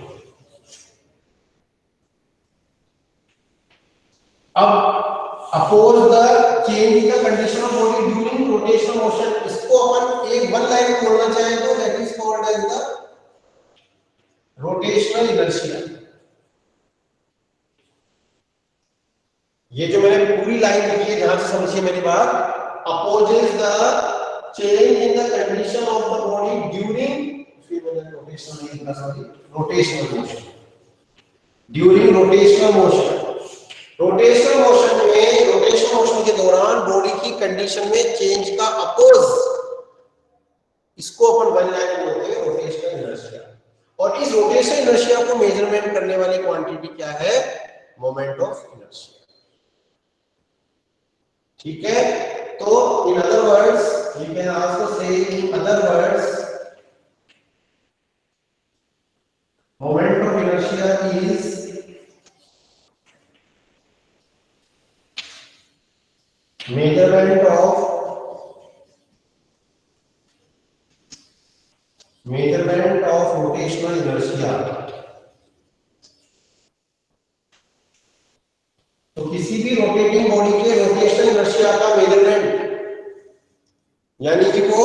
अब suppose the change in the condition of body during rotational motion, इसको अपन एक वन लाइन में बोलना चाहें तो that is called as the rotational inertia. ये जो मैंने पूरी लाइन लिखी है, ध्यान से समझिए मेरी बात। Opposes the change in the condition of the body during rotational motion, during rotational motion. Rotational motion के दौरान बॉडी की कंडीशन में चेंज का अपोज, इसको अपन वन लाइन बोलते हैं रोटेशनल इनर्शिया। और इस रोटेशनल इनर्शिया को मेजरमेंट करने वाली क्वांटिटी क्या है? Moment of inertia. ठीक है, तो in other words you can also say in other words moment of inertia is measurement of rotational inertia। तो किसी भी रोटेटिंग बॉडी के रोटेशनल इनर्शिया का मेजरमेंट, यानी कि वो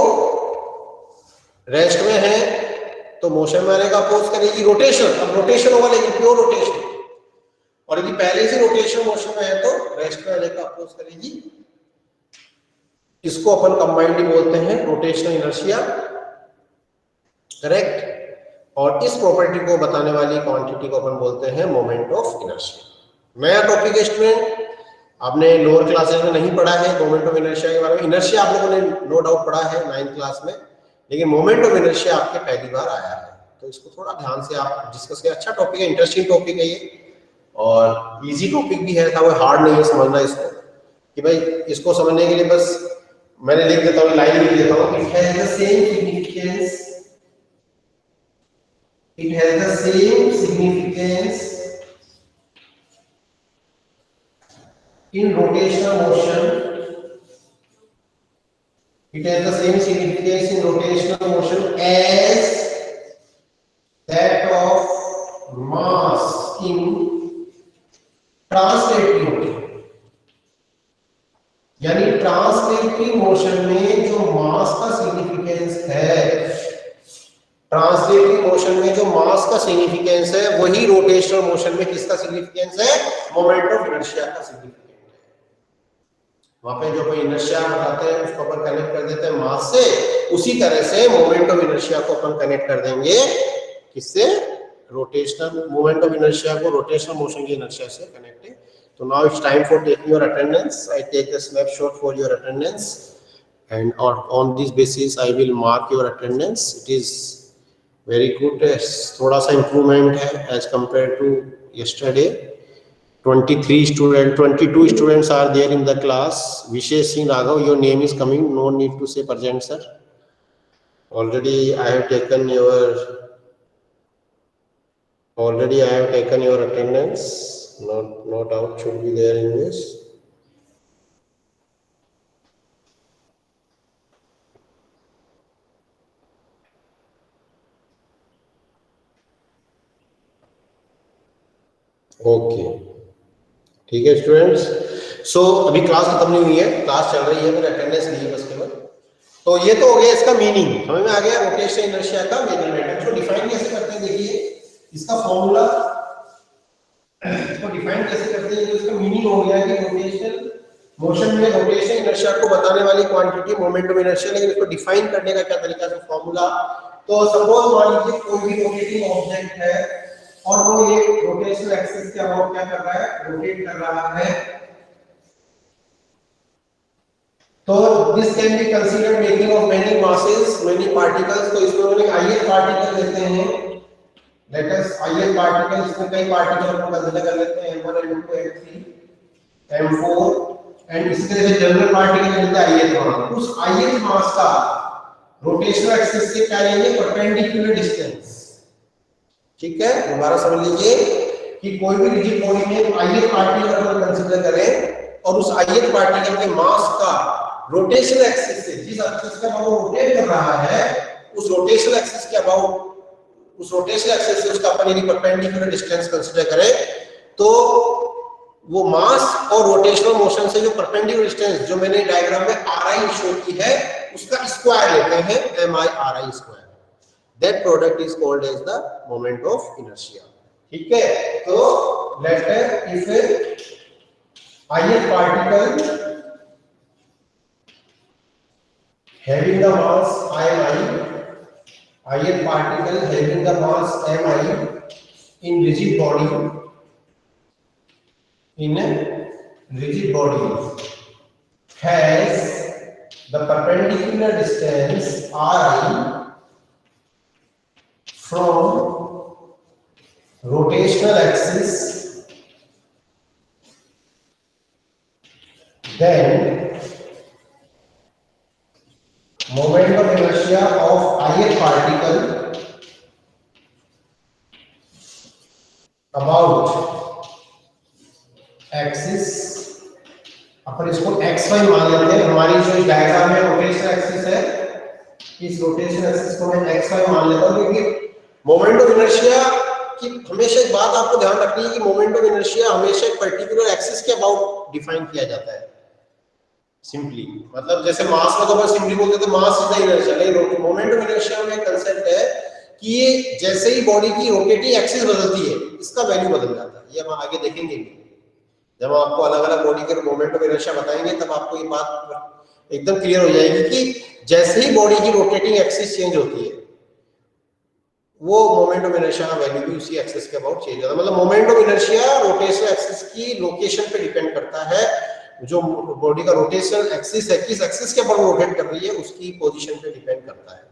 रेस्ट में है तो मोशन में आने का अपोज करेगी रोटेशन। अब रोटेशन होगा लेकिन प्योर रोटेशन, और यदि पहले से रोटेशन मोशन में है तो रेस्ट में आने का अपोज करेगी। इसको अपन कंबाइंडली बोलते हैं रोटेशनल इनर्शिया, करेक्ट। और इस प्रॉपर्टी को बताने वाली क्वांटिटी को अपन बोलते हैं मोमेंट ऑफ इनर्शिया। नया टॉपिक है स्टूडेंट, आपने लोअर क्लासेस में नहीं पढ़ा है मोमेंट ऑफ इनर्शिया के बारे में। इनर्शिया आप लोगों ने नो डाउट पढ़ा है 9th क्लास में, लेकिन मोमेंट ऑफ इनर्शिया आपके पहली बार आया है, तो इसको थोड़ा ध्यान से आप डिस्कस करें। अच्छा टॉपिक है, इंटरेस्टिंग टॉपिक है ये, और इजी टॉपिक भी है, था वो हार्ड नहीं है समझना इसको। कि भाई इसको समझने के लिए बस मैंने लिख देता हूँ, लाइन लिख देता हूँ। It has the same significance, it has the same significance in rotational motion, it has the same significance in rotational motion as that of mass in translatory motion। यानी ट्रांसलेटरी मोशन में जो मास का सिग्निफिकेंस है, ट्रांसलेटरी मोशन में जो मास का सिग्निफिकेंस है, वही रोटेशनल मोशन में किसका सिग्निफिकेंस है? मोमेंट ऑफ इनर्शिया का सिग्निफिकेंस है। वहां पे जो कोई इनर्शिया बताते हैं उसको अपन कनेक्ट कर देते हैं मास से, उसी तरह से मोमेंट ऑफ इनर्शिया को अपन कनेक्ट कर देंगे किससे? रोटेशनल मोमेंट ऑफ इनर्शिया को रोटेशनल मोशन की इनर्शिया से connect So now it's time for taking your attendance. I take a snapshot for your attendance, and on this basis I will mark your attendance. It is very good. थोड़ा सा improvement है as compared to yesterday. 23 students, 22 students are there in the class. Vishesh Singh Raghav, your name is coming. No need to say present, sir. Already I have taken your attendance. No doubt should be there in this. Okay, ठीक है स्टूडेंट्स. सो अभी क्लास खत्म नहीं हुई है, क्लास चल रही है, मेरा अटेंडेंस नहीं है बस केवल. तो ये तो हो गया इसका मीनिंग, समझ में आ गया रोटेशन इनर्शिया का मेजरमेंट. इसको डिफाइन कैसे करते हैं, देखिए इसका फॉर्मूला, इसको डिफाइन कैसे करते हैं. इसका मीनिंग हो गया कि रोटेशनल मोशन में रोटेशन इनर्शिया को बताने वाली क्वांटिटी मोमेंट ऑफ इनर्शिया. लेकिन इसको डिफाइन करने का क्या तरीका है, फॉर्मूला. तो सपोज मान लीजिए कोई भी रोटेटिंग ऑब्जेक्ट है और वो ये रोटेशनल एक्सिस के अबाउट क्या कर रहा है, रोटेट कर रहा है. तो this can be considered making of many masses, many particles. तो इसमें उन्होंने ith पार्टिकल लेते हैं, लेट अस ith पार्टिकल, इसमें कई पार्टिकल को कंसीडर कर लेते हैं, m1 m2 m3 m4, and इसी तरह से जनरल पार्टिकल लेते हैं ith मास. उस ith मास का रोटेशनल एक्सिस से क्या लेंगे, परपेंडिकुलर डिस्टेंस. ठीक है, दोबारा समझ लीजिए कि कोई भी रिजिड बॉडी में ith पार्टिकल अगर कंसीडर करें और उस ith पार्टिकल के मास का रोटेशनल एक्सिस से, जिस एक्सिस का वो रोटेट कर रहा है, उस रोटेशनल एक्सिस के अबाउट, उस रोटेशनल एक्सिस से उसका अपन यदि परपेंडिकुलर डिस्टेंस कंसीडर करें, तो वो मास और रोटेशनल मोशन से जो परपेंडिकुलर डिस्टेंस जो मैंने डायग्राम में ri शो की है, उसका स्क्वायर लेते हैं, mi/ri square. That product is called as the moment of inertia. ठीक है, तो let if ith particle having the mass mi, ith particle having the mass mi in rigid body has the perpendicular distance ri from rotational axis, then moment of inertia of ith particle about axis, अपन इसको xy मान लेते हैं. हमारी जो डायग्राम में रोटेशनल एक्सिस है, इस रोटेशनल एक्सिस को मैं xy मान लेता हूं. क्योंकि मोमेंट ऑफ इनर्शिया की हमेशा एक बात आपको ध्यान रखनी है कि मोमेंट ऑफ इनर्शिया हमेशा एक पर्टिकुलर एक्सिस के अबाउट डिफाइन किया जाता है. सिंपली मतलब जैसे मास में तो बस सिंपली बोलते थे मास इज द इनर्शिया, लेकिन मोमेंट ऑफ इनर्शिया में कंसेप्ट है कि ये जैसे ही बॉडी की रोटेटिंग एक्सिस बदलती है, इसका वैल्यू बदल जाता है. ये हम आगे देखेंगे भी, जब हम आपको अलग अलग बॉडी के मोमेंट ऑफ इनर्शिया बताएंगे तब आपको ये बात एकदम क्लियर हो जाएगी कि जैसे ही बॉडी की रोटेटिंग एक्सिस चेंज होती है, वो मोमेंट ऑफ इनर्शिया का वैल्यू भी उसी एक्सिस के अबाउट चेंज होता है. मतलब moment of inertia rotational axis की लोकेशन पे डिपेंड करता है. जो बॉडी का रोटेशनल एक्सिस है, किस एक्सिस के अबाउट रोटेट कर रही है, उसकी पोजीशन पे डिपेंड करता है.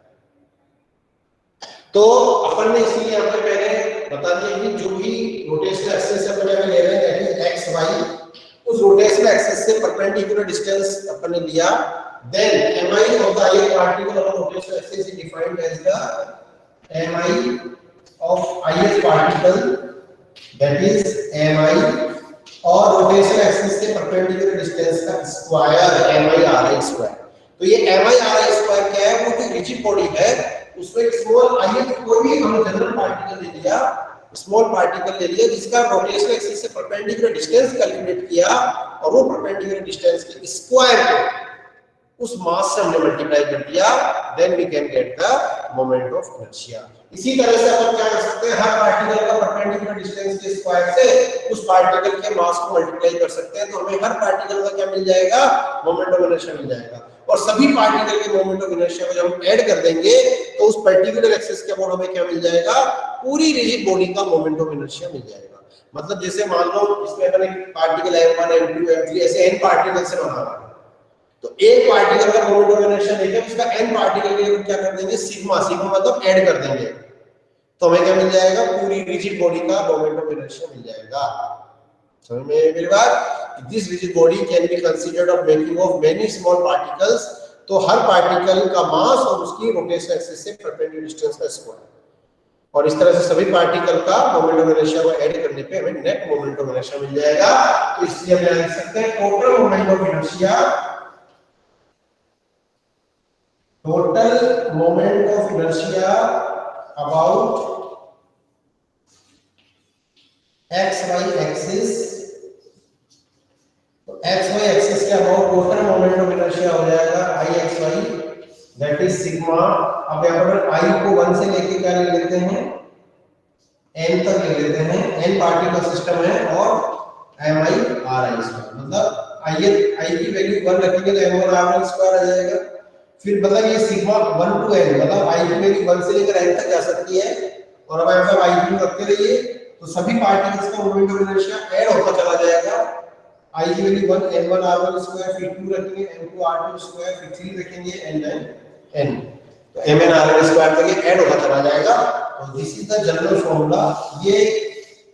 तो अपन ने इसलिए यहाँ पे पहले बता दिया कि जो भी रोटेशनल एक्सिस अपन ले रहे हैं, दैट इज एक्स वाई, उस रोटेशनल एक्सिस से परपेंडिकुलर डिस्टेंस अपन ने लिया. Then mi of the ith particle of rotational axis is defined as the mi of ith particle, that is mi और रोटेशनल एक्सिस से परपेंडिकुलर डिस्टेंस का स्क्वायर mi/ri स्क्वायर. तो ये mi/ri स्क्वायर क्या है, वो जो रिजिड बॉडी है उसमें स्मॉल ith कोई भी हम जनरल पार्टिकल ले लिया, स्मॉल पार्टिकल ले लिया जिसका रोटेशनल एक्सिस से परपेंडिकुलर डिस्टेंस कैलकुलेट किया और वो परपेंडिकुलर डिस्टेंस के स्क्वायर को उस मास से हमने मल्टीप्लाई कर दिया, then we can get the moment of inertia. इसी तरह से अपन क्या कर सकते हैं, हर पार्टिकल का परपेंडिकुलर डिस्टेंस के स्क्वायर से उस पार्टिकल के मास को मल्टीप्लाई कर सकते हैं. तो हमें हर पार्टिकल का क्या मिल जाएगा, मोमेंट ऑफ इनर्शिया मिल जाएगा. और सभी पार्टिकल के मोमेंट ऑफ इनर्शिया को जब हम ऐड कर देंगे तो उस पर्टिकुलर एक्सिस के अबाउट हमें क्या मिल जाएगा, पूरी रिजिड बॉडी का मोमेंट ऑफ इनर्शिया मिल जाएगा. मतलब जैसे मान लो इसमें अपन एक पार्टिकल M1 M2 M3 ऐसे n पार्टिकल से बना रहा है, तो एक पार्टिकल का मोमेंट ऑफ इनर्शिया लेके उसका n पार्टिकल के लिए क्या कर देंगे, सिग्मा, सिग्मा मतलब ऐड कर देंगे, तो हमें क्या मिल जाएगा, पूरी रिजिड बॉडी का मोमेंट ऑफ इनर्शिया मिल जाएगा। समझ में मेरी बात? This rigid body can be considered of making of many small particles, तो हर पार्टिकल का मास और उसकी रोटेशन एक्सिस से परपेंडिकुलर डिस्टेंस का स्क्वायर, और इस तरह से सभी पार्टिकल का मोमेंट ऑफ इनर्शिया को ऐड करने पे हमें नेट मोमेंट ऑफ इनर्शिया मिल जाएगा। तो इसलिए हम लिख सकते हैं total moment of inertia, total moment of inertia about XY axis, तो XY एक्सिस के about total moment of inertia हो जाएगा IXY, दैट इज सिग्मा। अब यहां पर I को 1 से लेके क्या ले लेते हैं, n तक ले लेते हैं, n पार्टिकल सिस्टम है, और mi ri स्क्वायर, मतलब I की वैल्यू 1 रखेंगे तो m1 r1 स्क्वायर आ जाएगा। फिर मतलब ये सिग्मा 1 to n, मतलब I की वैल्यू 1 से लेकर n तक जा सकती है, और अब ऐसा I की रखते रहिए तो सभी पार्टिकल्स का मोमेंट ऑफ इनर्शिया ऐड होता चला जाएगा। I की वैल्यू 1 m1 r1 स्क्वायर, फिर 2 रखेंगे m2 r2 स्क्वायर, फिर 3 रखेंगे n, तो mn r1 स्क्वायर तक ऐड होता चला जाएगा। और this is the general formula, ये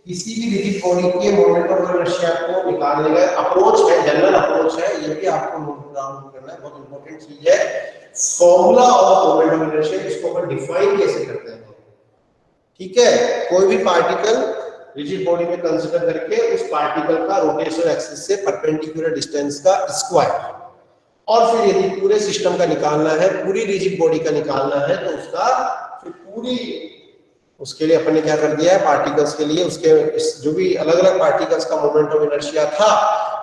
किसी भी रिजिड बॉडी के मोमेंट ऑफ इनर्शिया को निकालने का अप्रोच है, जनरल अप्रोच है, ये भी आपको नोट डाउन करना है, बहुत इंपॉर्टेंट चीज है। Formula of moment of inertia, इसको अपन डिफाइन कैसे करते हैं, ठीक है। कोई भी पार्टिकल रिजिड बॉडी में कंसीडर करके उस पार्टिकल का रोटेशनल एक्सिस से परपेंडिकुलर डिस्टेंस का स्क्वायर, और फिर यदि पूरे सिस्टम का निकालना है, पूरी रिजिड बॉडी का निकालना है, तो उसका फिर पूरी, उसके लिए अपन ने क्या कर दिया है, पार्टिकल्स के लिए उसके जो भी अलग अलग पार्टिकल्स का मोमेंट ऑफ इनर्शिया था,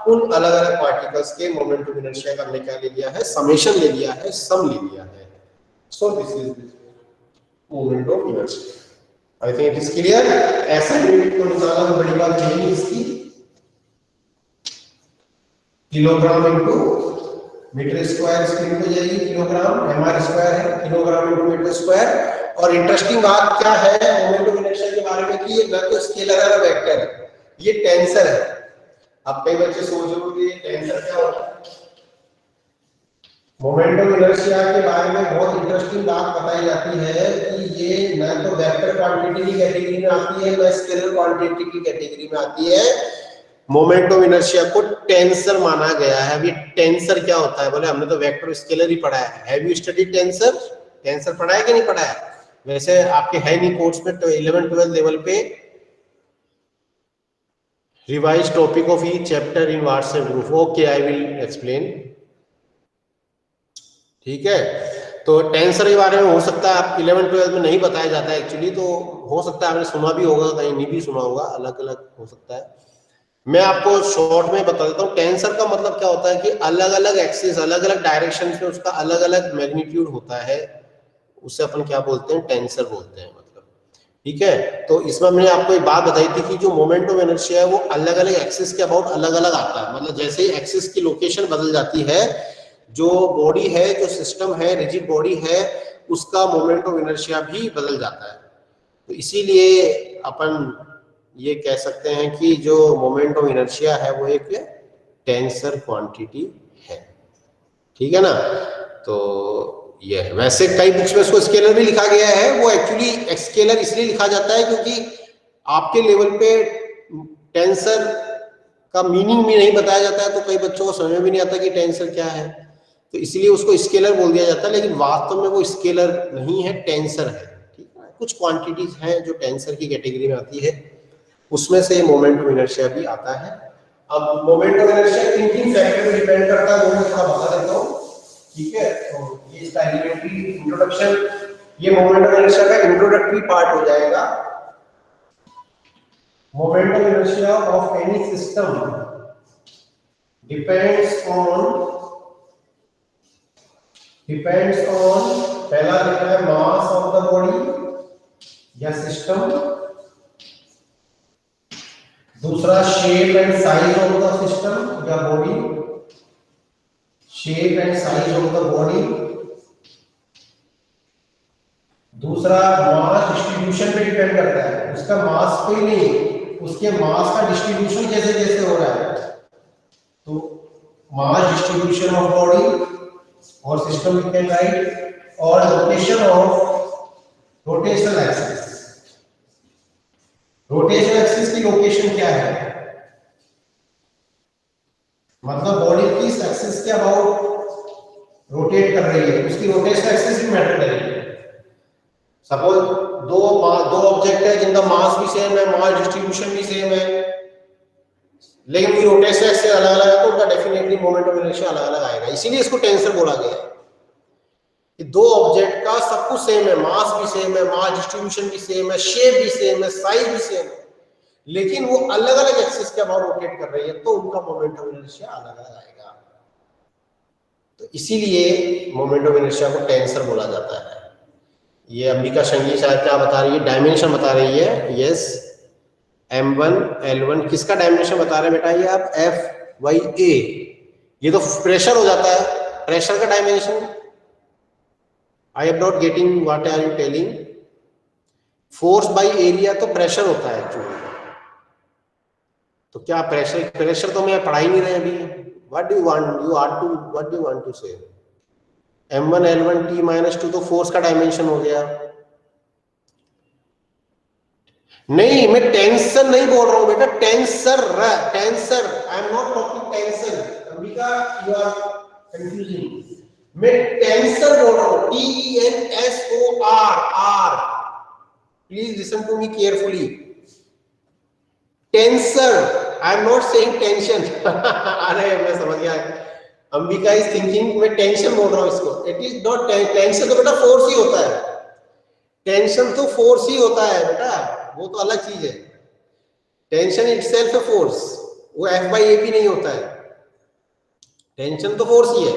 उन अलग अलग पार्टिकल्स के मोमेंट ऑफ इनर्शिया का हमने क्या ले लिया है, समेशन ले लिया है, सम ले लिया है। सो this is moment of inertia. I think it is clear. ऐसा यूनिट को निकालना तो बड़ी बात नहीं है इसकी, किलोग्राम इनटू मीटर स्क्वायर इसकी हो जाएगी, किलोग्राम mr स्क्वायर है, किलोग्राम इनटू मीटर स्क्वायर। और इंटरेस्टिंग बात क्या है मोमेंट ऑफ इनर्शिया के बारे में कि ये ना तो स्केलर है ना वेक्टर है, ये टेंसर है। अब कई बच्चे सोच रहे होंगे टेंसर क्या होता है। मोमेंट ऑफ इनर्शिया के बारे में बहुत इंटरेस्टिंग बात बताई जाती है कि ये ना तो वेक्टर क्वांटिटी की कैटेगरी में आती है, ना स्केलर क्वांटिटी की कैटेगरी में आती है। मोमेंट ऑफ इनर्शिया को टेंसर माना गया है। अभी टेंसर क्या होता है, बोले हमने तो वेक्टर स्केलर ही पढ़ा है। Have you studied tensor? Tensor पढ़ा है कि नहीं पढ़ा है? वैसे आपके है नहीं कोर्स में, तो 11-12 लेवल पे revise topic of each chapter in WhatsApp group. Okay, I will explain, ठीक है। तो टेंसर के बारे में हो सकता है आप 11-12 में नहीं बताया जाता है एक्चुअली, तो हो सकता है आपने सुना भी होगा, कहीं नहीं भी सुना होगा, अलग अलग हो सकता है। मैं आपको शॉर्ट में बता देता हूँ। टेंसर का मतलब क्या होता है कि अलग अलग एक्सिस, अलग अलग डायरेक्शन में उसका अलग अलग मैग्नीट्यूड होता है, उससे अपन क्या बोलते हैं, टेंसर बोलते हैं, मतलब, ठीक है। तो इसमें मैंने आपको एक बात बताई थी कि जो मोमेंट ऑफ इनर्शिया है वो अलग अलग एक्सिस के अबाउट अलग अलग आता है। मतलब जैसे ही एक्सिस की लोकेशन बदल जाती है, जो बॉडी है, जो सिस्टम है, रिजिड बॉडी है, उसका मोमेंट ऑफ इनर्शिया भी बदल जाता है। तो इसीलिए अपन ये कह सकते हैं कि जो मोमेंट ऑफ इनर्शिया है वो एक टेंसर क्वांटिटी है, ठीक है ना। तो ये है। वैसे कई बुक्स में इसको स्केलर भी लिखा गया है। वो एक्चुअली स्केलर इसलिए लिखा जाता है क्योंकि आपके लेवल पे टेंसर का मीनिंग भी नहीं बताया जाता है, तो कई बच्चों को समझ में भी नहीं आता कि टेंसर क्या है, तो इसलिए उसको स्केलर बोल दिया जाता है। लेकिन वास्तव में वो स्केलर नहीं है, टेंसर है, ठीक है। कुछ क्वांटिटीज हैं जो टेंसर की कैटेगरी में आती है, उसमें से मोमेंट ऑफ इनर्शिया भी आता है। अब मोमेंट ऑफ इनर्शिया किन-किन फैक्टर पे डिपेंड करता है वो मैं थोड़ा बता देता हूं, ठीक है। तो ये इसका एलिमेंट्री इंट्रोडक्शन, ये मोमेंट ऑफ इनर्शिया का इंट्रोडक्टरी पार्ट हो जाएगा। Moment of inertia of any system depends on पहला लिखा है मास ऑफ द बॉडी या सिस्टम, दूसरा shape and size of the system या body, shape and size of the body, दूसरा मास डिस्ट्रीब्यूशन पे डिपेंड करता है, उसका मास कोई नहीं, उसके मास का डिस्ट्रीब्यूशन जैसे जैसे हो रहा है, तो मास डिस्ट्रीब्यूशन ऑफ बॉडी और सिस्टम वी कैन राइट, और rotation of rotational axis. Rotational axis की लोकेशन क्या है, मतलब बॉडी किस एक्सिस के अबाउट रोटेट कर रही है, उसकी रोटेशनल एक्सिस भी मैटर करेगी। सपोज दो ऑब्जेक्ट है जिनका मास भी सेम है, मास डिस्ट्रीब्यूशन भी सेम है, लेकिन उनकी रोटेशनल एक्सिस अलग अलग है, तो उनका डेफिनेटली मोमेंट ऑफ इनर्शिया अलग अलग आएगा। इसीलिए इसको टेंसर बोला गया है कि दो ऑब्जेक्ट का सब कुछ सेम है, मास भी सेम है, मास डिस्ट्रीब्यूशन भी सेम है, शेप भी सेम है, साइज भी सेम है, लेकिन वो अलग अलग एक्सिस के अबाउट रोटेट कर रही है, तो उनका मोमेंट ऑफ इनर्शिया अलग अलग आएगा। तो इसीलिए मोमेंट ऑफ इनर्शिया को टेंसर बोला जाता है। ये अंबिका संगी शायद क्या बता रही है, डायमेंशन बता रही है। यस, m1 l1 किसका डायमेंशन बता रहे हैं बेटा, ये आप F/A, ये तो प्रेशर हो जाता है, प्रेशर का dimension. I am not getting what are you telling. Force by area तो प्रेशर होता है एक्चुअली, तो क्या प्रेशर तो मैं पढ़ा ही नहीं रहे अभी। What do you want, what do you want to say, m1 l1 t-2 तो फोर्स का डायमेंशन हो गया। नहीं, मैं टेंसर नहीं बोल रहा हूं बेटा, tensor I am not talking tensor. Ambika, you are confusing. मैं टेंसर बोल रहा हूं, TENSOR। Please listen to me carefully. Tensor, I am not saying tension. अरे मैं समझ गया, अंबिका इज थिंकिंग मैं टेंशन बोल रहा हूं इसको। इट इज नॉट टेंशन, तो बेटा फोर्स ही होता है, टेंशन तो फोर्स ही होता है बेटा, वो तो अलग चीज है। टेंशन इटसेल्फ है फोर्स, वो F/A भी नहीं होता है। टेंशन तो फोर्स ही है,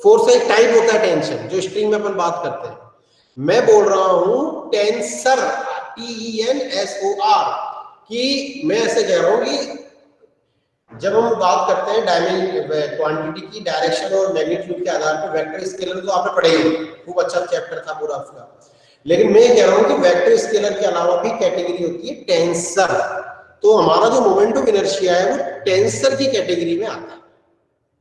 फोर्स का एक टाइप होता है टेंशन, जो स्ट्रिंग में अपन बात करते हैं। मैं बोल रहा हूं टेंसर, TENSOR, कि मैं ऐसे कह रहा हूं कि जब हम बात करते हैं क्वांटिटी की डायरेक्शन और मैग्नीट्यूड के आधार पर वेक्टर स्केलर, तो आपने पढ़े ही, खूब अच्छा चैप्टर था पूरा आपका। लेकिन मैं कह रहा हूं कि वेक्टर स्केलर के अलावा भी कैटेगरी होती है टेंसर। तो हमारा जो मोमेंट ऑफ इनर्शिया है वो टेंसर की कैटेगरी में आता है।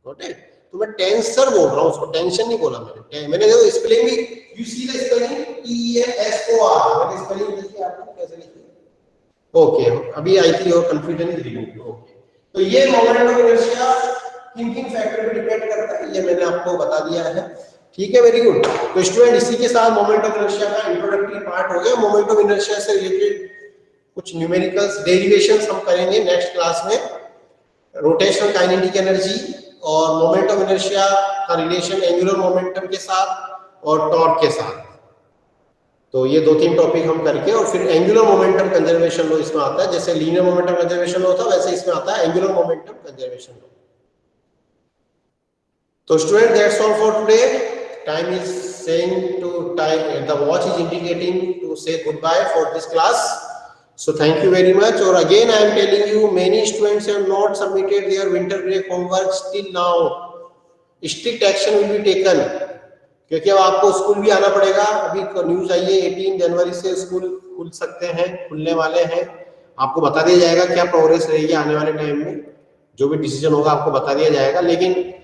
ओके, तो मैं टेंसर बोल रहा हूं, उसको टेंशन नहीं बोला मैंने देखो स्पेलिंग भी, you see the spelling TENSOR, मैंने स्पेलिंग देखी आपको कैसे लिखी। ओके, अभी आई थी और कंफ्यूजन इज रिमूव्ड। ओके, तो ये moment of inertia thinking factor पे डिपेंड करता है, ये मैंने आपको बता दिया है। ठीक है, वेरी गुड। तो स्टूडेंट, इसी के साथ मोमेंट ऑफ इनर्शिया का इंट्रोडक्टरी पार्ट हो गया। मोमेंट ऑफ इनर्शिया से रिलेटेड कुछ न्यूमेरिकल्स, डेरिवेशंस हम करेंगे नेक्स्ट क्लास में। रोटेशनल काइनेटिक एनर्जी और मोमेंट ऑफ इनर्शिया का रिलेशन एंगुलर मोमेंटम के साथ और टॉर्क के साथ। तो ये 2-3 टॉपिक हम करके, और फिर एंगुलर मोमेंटम कंजर्वेशन लॉ इसमें आता है। जैसे लीनियर मोमेंटम कंजर्वेशन लॉ था, वैसे इसमें आता है एंगुलर मोमेंटम कंजर्वेशन लॉ। तो student, that's all for today. Time is saying to time, the watch is indicating to say goodbye for this class. So thank you very much. Or again I am telling you, many students have not submitted their winter break homework till now. Strict action will be taken, क्योंकि अब आपको स्कूल भी आना पड़ेगा। अभी न्यूज आई है 18 जनवरी से स्कूल खुल सकते हैं, खुलने वाले हैं। आपको बता दिया जाएगा क्या प्रोग्रेस रहेगी आने वाले टाइम में, जो भी डिसीजन होगा आपको बता दिया जाएगा। लेकिन